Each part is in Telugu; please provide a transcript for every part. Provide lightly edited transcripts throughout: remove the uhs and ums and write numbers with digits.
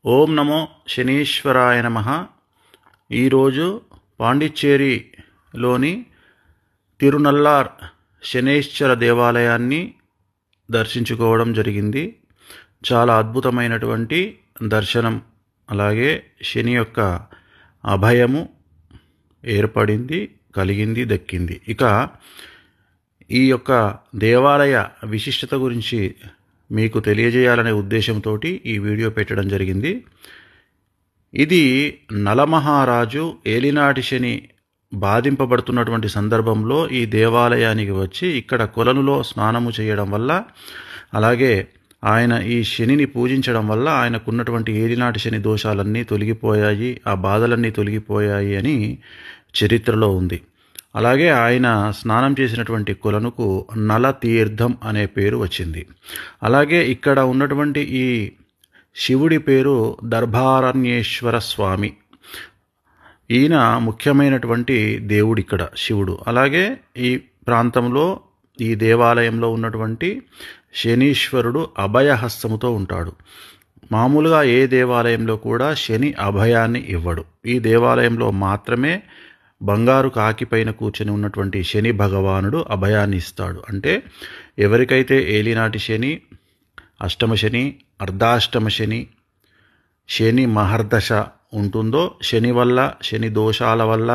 ఓం నమో శనీశ్వరాయ నమః. ఈరోజు పాండిచ్చేరిలోని తిరునల్లార్ శనైశ్చర దేవాలయాన్ని దర్శించుకోవడం జరిగింది. చాలా అద్భుతమైనటువంటి దర్శనం, అలాగే శని యొక్క అభయము ఏర్పడింది, కలిగింది, దక్కింది. ఇక ఈ యొక్క దేవాలయ విశిష్టత గురించి మీకు తెలియజేయాలనే ఉద్దేశంతో ఈ వీడియో పెట్టడం జరిగింది. ఇది నలమహారాజు ఏలినాటి శని బాధింపబడుతున్నటువంటి సందర్భంలో ఈ దేవాలయానికి వచ్చి ఇక్కడ కొలనులో స్నానము చేయడం వల్ల, అలాగే ఆయన ఈ శనిని పూజించడం వల్ల ఆయనకున్నటువంటి ఏలినాటి శని దోషాలన్నీ తొలగిపోయాయి, ఆ బాధలన్నీ తొలగిపోయాయి అని చరిత్రలో ఉంది. అలాగే ఆయన స్నానం చేసినటువంటి కొలనుకు నలతీర్థం అనే పేరు వచ్చింది. అలాగే ఇక్కడ ఉన్నటువంటి ఈ శివుడి పేరు దర్భారణ్యేశ్వర స్వామి. ఈయన ముఖ్యమైనటువంటి దేవుడు ఇక్కడ శివుడు. అలాగే ఈ ప్రాంతంలో ఈ దేవాలయంలో ఉన్నటువంటి శనీశ్వరుడు అభయహస్తముతో ఉంటాడు. మామూలుగా ఏ దేవాలయంలో కూడా శని అభయాన్ని ఇవ్వడు. ఈ దేవాలయంలో మాత్రమే బంగారు కాకి పైన కూర్చొని ఉన్నటువంటి శని భగవానుడు అభయాన్ని ఇస్తాడు. అంటే ఎవరికైతే ఏలినాటి శని, అష్టమ శని, అర్ధాష్టమ శని, శని మహర్దశ ఉంటుందో, శని వల్ల, శని దోషాల వల్ల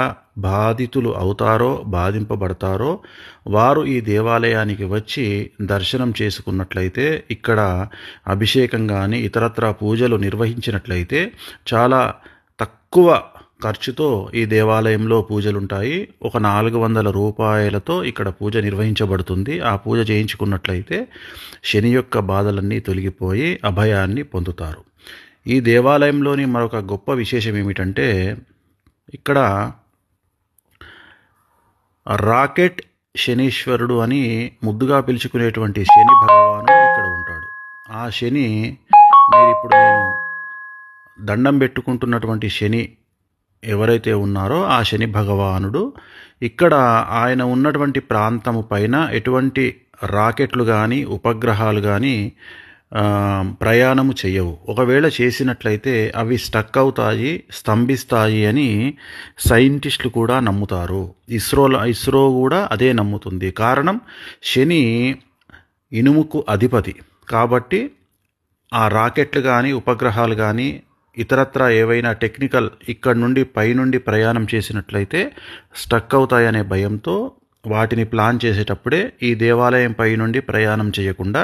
బాధితులు అవుతారో, బాధింపబడతారో వారు ఈ దేవాలయానికి వచ్చి దర్శనం చేసుకున్నట్లయితే, ఇక్కడ అభిషేకం కానీ ఇతరత్రా పూజలు నిర్వహించినట్లయితే చాలా తక్కువ ఖర్చుతో ఈ దేవాలయంలో పూజలుంటాయి. ఒక 400 రూపాయలతో ఇక్కడ పూజ నిర్వహించబడుతుంది. ఆ పూజ చేయించుకున్నట్లయితే శని యొక్క బాధలన్నీ తొలగిపోయి అభయాన్ని పొందుతారు. ఈ దేవాలయంలోని మరొక గొప్ప విశేషం ఏమిటంటే, ఇక్కడ రాకెట్ శనీశ్వరుడు అని ముద్దుగా పిలుచుకునేటువంటి శని భగవానుడు ఇక్కడ ఉంటాడు. ఆ శని, నేను దండం పెట్టుకుంటున్నటువంటి శని ఎవరైతే ఉన్నారో ఆ శని భగవానుడు ఇక్కడ ఆయన ఉన్నటువంటి ప్రాంతము పైన ఎటువంటి రాకెట్లు కానీ ఉపగ్రహాలు కానీ ప్రయాణము చేయవు. ఒకవేళ చేసినట్లయితే అవి స్టక్ అవుతాయి, స్తంభిస్తాయి అని సైంటిస్టులు కూడా నమ్ముతారు. ఇస్రో కూడా అదే నమ్ముతుంది. కారణం, శని ఇనుముకు అధిపతి కాబట్టి ఆ రాకెట్లు కానీ ఉపగ్రహాలు కానీ ఇతరత్రా ఏవైనా టెక్నికల్ ఇక్కడి నుండి పైనుండి ప్రయాణం చేసినట్లయితే స్టక్ అవుతాయనే భయంతో వాటిని ప్లాన్ చేసేటప్పుడే ఈ దేవాలయం పై నుండి ప్రయాణం చేయకుండా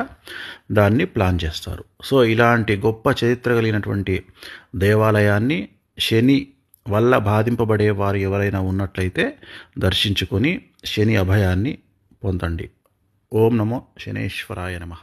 దాన్ని ప్లాన్ చేస్తారు. సో ఇలాంటి గొప్ప చరిత్ర కలిగినటువంటి దేవాలయాన్ని శని వల్ల బాధింపబడే వారు ఎవరైనా ఉన్నట్లయితే దర్శించుకొని శని అభయాన్ని పొందండి. ఓం నమో శనైశ్వరాయ నమః.